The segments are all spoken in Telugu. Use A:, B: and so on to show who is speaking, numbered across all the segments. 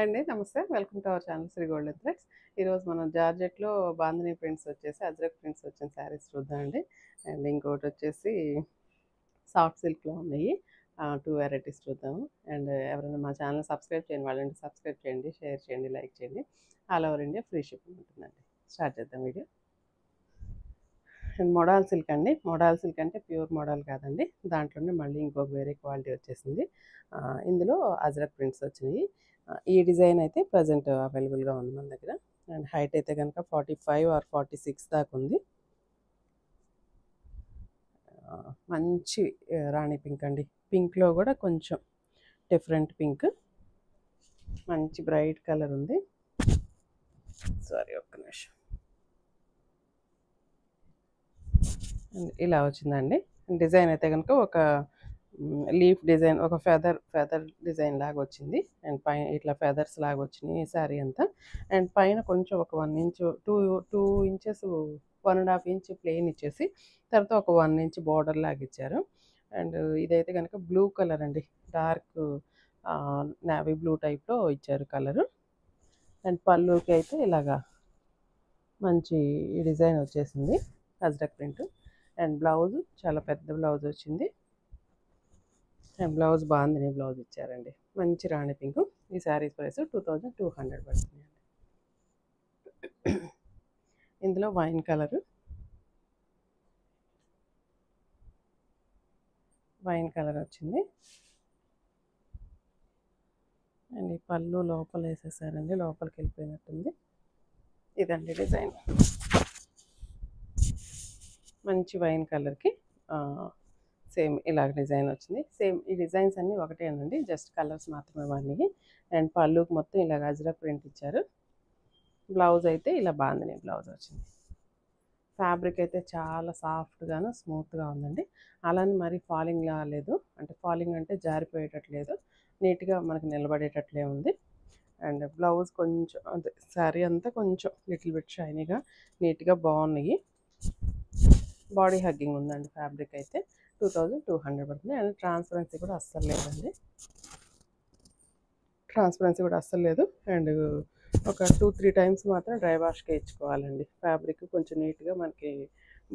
A: హాయ్ అండి, నమస్తే. Welcome to our channel Sri golden threads. ఈరోజు మనం జార్జెట్లో బాందిని ప్రింట్స్ వచ్చేసి అజ్రక్ ప్రింట్స్ వచ్చిన శారీస్ చూద్దామండి. అండ్ ఇంకోటి వచ్చేసి సాఫ్ట్ సిల్క్లో ఉన్నాయి. 2 వెరైటీస్ చూద్దాము. అండ్ ఎవరైనా మా ఛానల్ సబ్స్క్రైబ్ చేయని వాళ్ళంటే సబ్స్క్రైబ్ చేయండి, షేర్ చేయండి, లైక్ చేయండి. All over India free shipping ఉంటుందండి. స్టార్ట్ చేద్దాం వీడియో. అండ్ మోడాల్ సిల్క్ అండి. మోడాల్ సిల్క్ అంటే ప్యూర్ మోడల్ కాదండి, దాంట్లోనే మళ్ళీ ఇంకొక వేరే క్వాలిటీ వచ్చేసింది. ఇందులో అజ్రక్ ప్రింట్స్ వచ్చినాయి. ఈ డిజైన్ అయితే ప్రజెంట్ అవైలబుల్గా ఉంది మన దగ్గర. అండ్ హైట్ అయితే కనుక 45 ఆర్ 46 దాకా ఉంది. మంచి రాణి పింక్ అండి. పింక్లో కూడా కొంచెం డిఫరెంట్ పింక్, మంచి బ్రైట్ కలర్ ఉంది. సారీ, ఒక్క నిమిషం. ఇలా వచ్చిందండి డిజైన్ అయితే కనుక ఒక లీఫ్ డిజైన్, ఒక ఫెదర్ డిజైన్ లాగా వచ్చింది. అండ్ పైన ఇట్లా ఫెదర్స్ లాగా వచ్చినాయి శారీ అంతా. అండ్ పైన కొంచెం ఒక 1 ఇంచ్, 2 ఇంచెస్, 1.5 ఇంచ్ ప్లెయిన్ ఇచ్చేసి తర్వాత ఒక 1 ఇంచ్ బార్డర్ లాగా ఇచ్చారు. అండ్ ఇదైతే కనుక బ్లూ కలర్ అండి, డార్క్ నావీ బ్లూ టైప్లో ఇచ్చారు కలరు. అండ్ పళ్ళుకి అయితే ఇలాగా మంచి డిజైన్ వచ్చేసింది, అజ్రక్ ప్రింట్. అండ్ బ్లౌజ్ చాలా పెద్ద బ్లౌజ్ వచ్చింది. అండ్ బ్లౌజ్ బాగుంది, బ్లౌజ్ ఇచ్చారండి. మంచి రాణి పింక్. ఈ శారీస్ ప్రైస్ 2200 పడుతుంది అండి. ఇందులో వైన్ కలర్ వచ్చింది. అండ్ ఈ పళ్ళు లోపల వేసేసారండి, లోపలికి వెళ్ళిపోయినట్టుంది. ఇదండి డిజైన్. మంచి వైన్ కలర్కి సేమ్ ఇలాగ డిజైన్ వచ్చింది. సేమ్ ఈ డిజైన్స్ అన్నీ ఒకటేనండి, జస్ట్ కలర్స్ మాత్రమే వాడిని. అండ్ పళ్ళుకి మొత్తం ఇలాగ అజ్రక్ ప్రింట్ ఇచ్చారు. బ్లౌజ్ అయితే ఇలా బాగుంది, బ్లౌజ్ వచ్చింది. ఫ్యాబ్రిక్ అయితే చాలా సాఫ్ట్గాను స్మూత్గా ఉందండి. అలానే మరి ఫాలింగ్లా లేదు, అంటే ఫాలింగ్ అంటే జారిపోయేటట్లేదు, నీట్గా మనకు నిలబడేటట్లే ఉంది. అండ్ బ్లౌజ్ కొంచెం అదే శారీ అంతా కొంచెం లిటిల్ బిట్ షైనీగా నీట్గా బాగున్నాయి. బాడీ హగ్గింగ్ ఉందండి. ఫ్యాబ్రిక్ అయితే 2200 పడుతుంది. అండ్ ట్రాన్స్పరెన్సీ కూడా అస్సలు లేదండి, లేదు. అండ్ ఒక 2-3 టైమ్స్ మాత్రం డ్రై వాష్కి ఇచ్చుకోవాలండి. ఫ్యాబ్రిక్ కొంచెం నీట్గా మనకి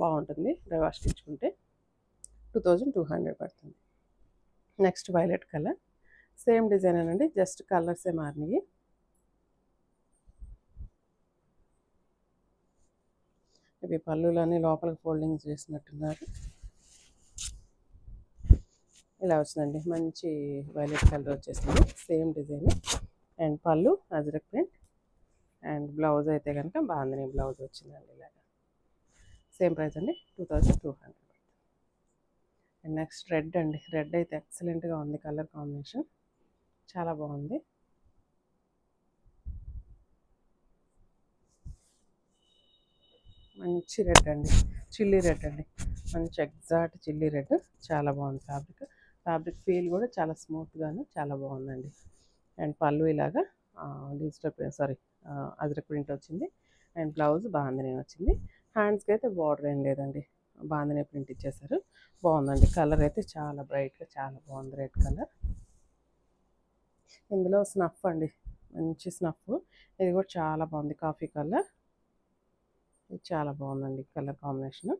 A: బాగుంటుంది డ్రై వాష్కి ఇచ్చుకుంటే. 2200 పడుతుంది. Next violet colour, same design అండి, జస్ట్ కలర్సే మారినాయి. ఇవి పళ్ళులన్నీ లోపలికి ఫోల్డింగ్ చేసినట్టున్నారు. ఇలా వచ్చిందండి, మంచి వైలెట్ కలర్ వచ్చేసింది, సేమ్ డిజైన్. అండ్ పళ్ళు అజ్రక్ ప్రింట్. అండ్ బ్లౌజ్ అయితే కనుక బాగుంది, బ్లౌజ్ వచ్చిందండి ఇలాగా. సేమ్ ప్రైస్ అండి, 2200. అండ్ నెక్స్ట్ రెడ్ అండి. రెడ్ అయితే ఎక్సలెంట్గా ఉంది, కలర్ కాంబినేషన్ చాలా బాగుంది. మంచి రెడ్ అండి, చిల్లీ రెడ్ అండి, మంచి ఎగ్జాక్ట్ చిల్లీ రెడ్. చాలా బాగుంది ఫ్యాబ్రిక్ ఫీల్ కూడా చాలా స్మూత్గాను చాలా బాగుందండి. అండ్ పళ్ళు ఇలాగా అజ్రక్ ప్రింట్ వచ్చింది. అండ్ బ్లౌజ్ బాందిని వచ్చింది. హ్యాండ్స్కి అయితే బార్డర్ ఏం లేదండి, బాందిని ప్రింట్ ఇచ్చేసారు. బాగుందండి. కలర్ అయితే చాలా బ్రైట్గా చాలా బాగుంది, రెడ్ కలర్. ఇందులో స్నఫ్ అండి, మంచి స్నఫ్. ఇది కూడా చాలా బాగుంది, కాఫీ కలర్. ఇది చాలా బాగుందండి కలర్ కాంబినేషన్.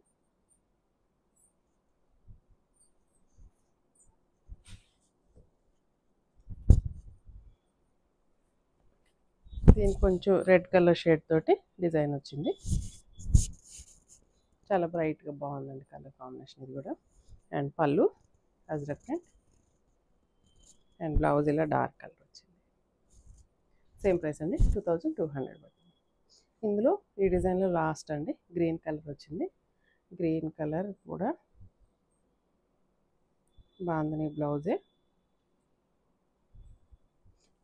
A: దీనికి కొంచెం రెడ్ కలర్ షేడ్ తోటి డిజైన్ వచ్చింది. చాలా బ్రైట్గా బాగుందండి కలర్ కాంబినేషన్ ఇది కూడా. అండ్ పళ్ళు అజ్రక్ ప్రింట్. అండ్ బ్లౌజ్ ఇలా డార్క్ కలర్ వచ్చింది. సేమ్ ప్రైస్ అండి, 2200 పడుతుంది. ఇందులో ఈ డిజైన్లో లాస్ట్ అండి, గ్రీన్ కలర్ వచ్చింది. గ్రీన్ కలర్ కూడా బాగుంది, బ్లౌజే.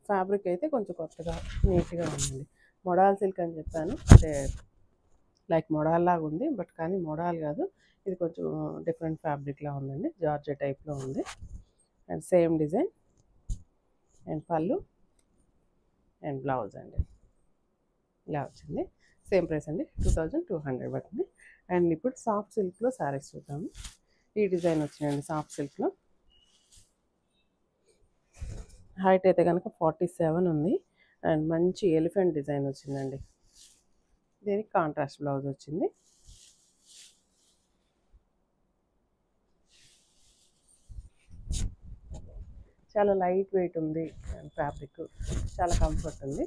A: ఫ్యాబ్రిక్ అయితే కొంచెం కొత్తగా నీట్గా ఉందండి. మోడాల్ సిల్క్ అని చెప్పాను, అంటే లైక్ మోడాల్ లాగా ఉంది, బట్ కానీ మోడాల్ కాదు, ఇది కొంచెం డిఫరెంట్ ఫ్యాబ్రిక్లా ఉందండి, జార్జెట్ టైప్లో ఉంది. And same design. అండ్ పళ్ళు అండ్ బ్లౌజ్ అండి ఇలా వచ్చింది. సేమ్ ప్రైస్ అండి, 2200 పడుతుంది. అండ్ ఇప్పుడు సాఫ్ట్ సిల్క్లో శారీస్ చూద్దాము. ఈ డిజైన్ వచ్చిందండి సాఫ్ట్ సిల్క్లో. హైట్ అయితే కనుక 47 ఉంది. అండ్ మంచి ఎలిఫెంట్ డిజైన్ వచ్చిందండి. దీనికి కాంట్రాస్ట్ బ్లౌజ్ వచ్చింది. చాలా లైట్ వెయిట్ ఉంది ఫ్యాబ్రిక్, చాలా కంఫర్ట్ ఉంది.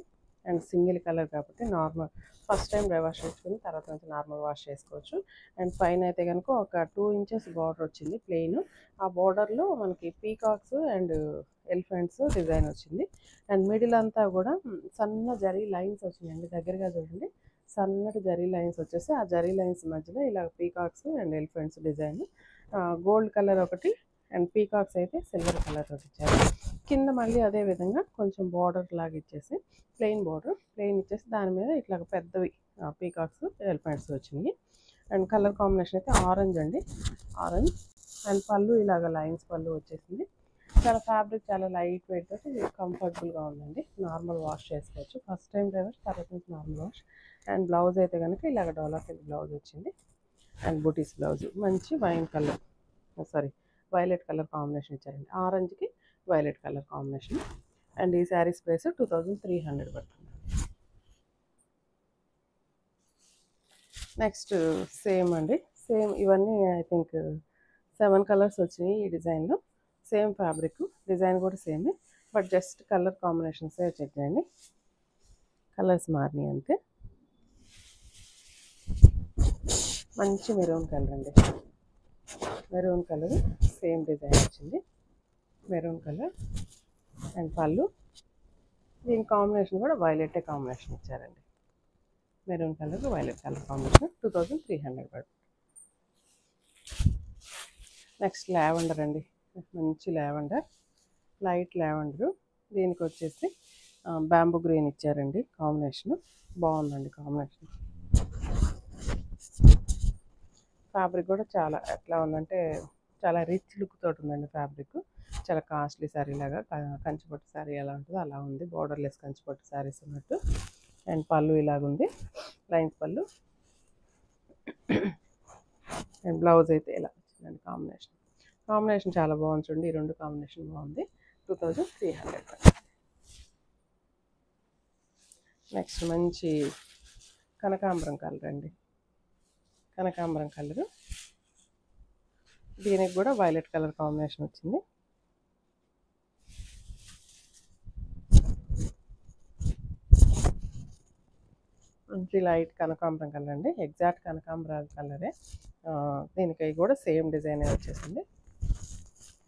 A: అండ్ సింగిల్ కలర్ కాబట్టి normal first time dry wash చేసుకుని తర్వాత నుంచి నార్మల్ వాష్ చేసుకోవచ్చు. అండ్ పైన అయితే కనుక ఒక 2 ఇంచెస్ బార్డర్ వచ్చింది ప్లెయిన్. ఆ బార్డర్లో మనకి పీకాక్స్ అండ్ ఎలిఫెంట్స్ డిజైన్ వచ్చింది. అండ్ మిడిల్ అంతా కూడా సన్న జరీ లైన్స్ వచ్చినాయండి. దగ్గరగా చూడండి, సన్నటి జరీ లైన్స్ వచ్చేసి ఆ జరీ లైన్స్ మధ్యలో ఇలా peacocks and elephants design. Gold colour ఒకటి అండ్ పీకాక్స్ అయితే సిల్వర్ కలర్ ఒకటి ఇచ్చారు. కింద మళ్ళీ అదే విధంగా కొంచెం బార్డర్ లాగా ఇచ్చేసి ప్లెయిన్ ఇచ్చేసి దాని మీద ఇట్లా పెద్దవి పీకాక్స్ ఎలిఫెంట్స్ వచ్చినాయి. అండ్ కలర్ కాంబినేషన్ అయితే ఆరెంజ్ అండి, ఆరెంజ్. అండ్ పళ్ళు ఇలాగ లైన్స్ పళ్ళు వచ్చేసింది. చాలా ఫ్యాబ్రిక్ చాలా లైట్ వెయిట్ తోటి కంఫర్టబుల్గా ఉందండి. నార్మల్ వాష్ చేసుకోవచ్చు. ఫస్ట్ టైం డ్రైవర్స్ తర్వాత నుంచి నార్మల్ వాష్. అండ్ బ్లౌజ్ అయితే కనుక ఇలాగ డోలా సిల్క్ బ్లౌజ్ వచ్చింది. అండ్ బుటీస్ బ్లౌజ్ మంచి wine colour violet colour combination ఇచ్చారండి. ఆరెంజ్కి వైలెట్ కలర్ కాంబినేషన్. అండ్ ఈ శారీస్ ప్రైస్ 2300 పడుతుంది. నెక్స్ట్ సేమ్ అండి, సేమ్ ఇవన్నీ ఐ థింక్ 7 కలర్స్ వచ్చినాయి ఈ డిజైన్లో. సేమ్ ఫ్యాబ్రిక్, డిజైన్ కూడా సేమే, బట్ జస్ట్ కలర్ కాంబినేషన్సే వచ్చేయండి, కలర్స్ మారినాయి అంతే. మంచి మెరూన్ కలర్ అండి, మెరూన్ కలర్ సేమ్ డిజైన్ వచ్చింది, మెరూన్ కలర్. అండ్ పళ్ళు దీని కాంబినేషన్ కూడా వైలెట్ కాంబినేషన్ ఇచ్చారండి. Maroon colour violet colour combination 2300 పడుతుంది. నెక్స్ట్ లావెండర్ అండి, మంచి లావెండర్, లైట్ లావెండరు. దీనికి వచ్చేసి బ్యాంబూ గ్రీన్ ఇచ్చారండి కాంబినేషన్. బాగుందండి కాంబినేషన్. ఫ్యాబ్రిక్ కూడా చాలా ఎట్లా ఉందంటే చాలా రిచ్ లుక్ తోటి ఉందండి ఫ్యాబ్రిక్. చాలా కాస్ట్లీ శారీ లాగా, కంచిపట్టు శారీ ఎలా ఉంటుందో అలా ఉంది, బార్డర్లెస్ కంచిపట్టు శారీస్ ఉన్నట్టు. అండ్ పళ్ళు ఇలాగుంది, లైన్స్ పళ్ళు. అండ్ బ్లౌజ్ అయితే ఇలా వచ్చిందండి. కాంబినేషన్ చాలా బాగుంది చూడండి, ఈ రెండు కాంబినేషన్ బాగుంది. 2300. నెక్స్ట్ మంచి కనకాంబరం కలర్ అండి, కనకాంబరం కలరు. దీనికి కూడా వైలెట్ కలర్ కాంబినేషన్ వచ్చింది. మంచి లైట్ కనకాంబరం కలర్ అండి, ఎగ్జాక్ట్ కనకాంబరం కలరే. దీనికి కూడా సేమ్ డిజైనే వచ్చేసింది.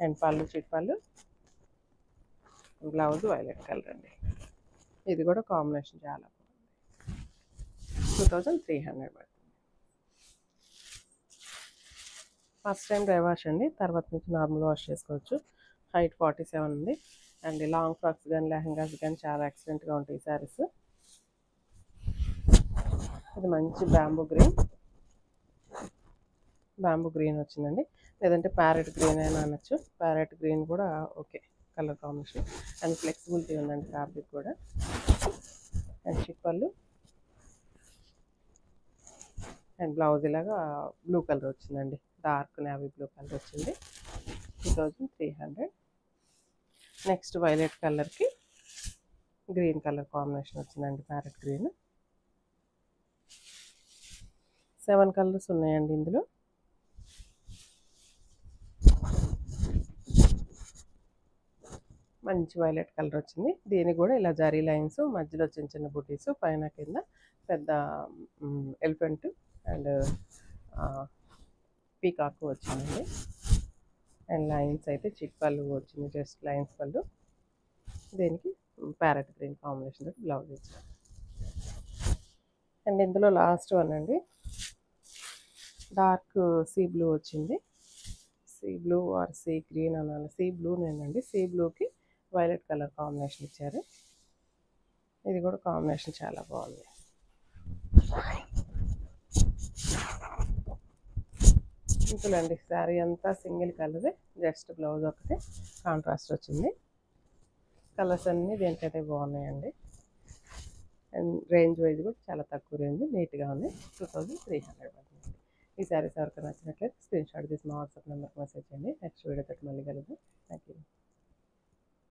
A: అండ్ పళ్ళు చిట్ పళ్ళు, బ్లౌజ్ వైలెట్ కలర్ అండి. ఇది కూడా కాంబినేషన్ చాలా బాగుంది. 2300 పడుతుంది. ఫస్ట్ టైం డ్రై వాష్ అండి, తర్వాత నుంచి నార్మల్ వాష్ చేసుకోవచ్చు. హైట్ 47 ఉంది. అండ్ లాంగ్ ఫ్రాక్స్ కానీ లెహంగాస్ కానీ చాలా ఎక్సలెంట్గా ఉంటాయి శారీస్. ఇది మంచి బ్యాంబూ గ్రీన్ వచ్చిందండి, లేదంటే ప్యారెట్ గ్రీన్ అయినా అనొచ్చు. ప్యారెట్ గ్రీన్ కూడా okay colour combination. And flexibility ఉందండి ఫ్యాబ్రిక్ కూడా. అండ్ చిప్పళ్ళు అండ్ బ్లౌజ్ ఇలాగా బ్లూ కలర్ వచ్చిందండి, డార్క్ నేవీ బ్లూ కలర్ వచ్చింది. 2300. నెక్స్ట్ వైలెట్ కలర్కి గ్రీన్ కలర్ కాంబినేషన్ వచ్చిందండి, ప్యారెట్ గ్రీన్. 7 కలర్స్ ఉన్నాయండి ఇందులో. మంచి వైలెట్ కలర్ వచ్చింది. దీనికి కూడా ఇలా జరీ లైన్స్, మధ్యలో చిన్న చిన్న బుటీస్, పైన కింద పెద్ద ఎలిఫెంట్ అండ్ పీకాక్ వచ్చిందండి. అండ్ లైన్స్ అయితే చిక్ పళ్ళు వచ్చింది, జస్ట్ లైన్స్ పళ్ళు. దీనికి ప్యారెట్ గ్రీన్ కాంబినేషన్ బ్లౌజ్ ఇచ్చారు. అండ్ ఇందులో లాస్ట్ వన్ అండి, డార్క్ సీ బ్లూ వచ్చింది. Sea blue or sea green అనాలి, సీ బ్లూనేనండి. సీ బ్లూకి వైలెట్ కలర్ కాంబినేషన్ ఇచ్చారు. ఇది కూడా కాంబినేషన్ చాలా బాగుంది. సింపుల్ అండి, శారీ అంతా సింగిల్ కలరే, జస్ట్ బ్లౌజ్ ఒకటి కాంట్రాస్ట్ వచ్చింది. కలర్స్ అన్నీ దేనికైతే బాగున్నాయండి. అండ్ రేంజ్ వైజ్ కూడా చాలా తక్కువ రేంజ్, నీట్గా ఉంది. 2300 పడుతుంది. ఈ శారీస్ ఎవరికైనా నచ్చినట్లయితే స్క్రీన్ షాట్ తీసి మా వాట్సాప్ నెంబర్కి మెసేజ్ చేయండి. నెక్స్ట్ వీడియో తోటి మళ్ళీ కలుద్దాం. Thank you.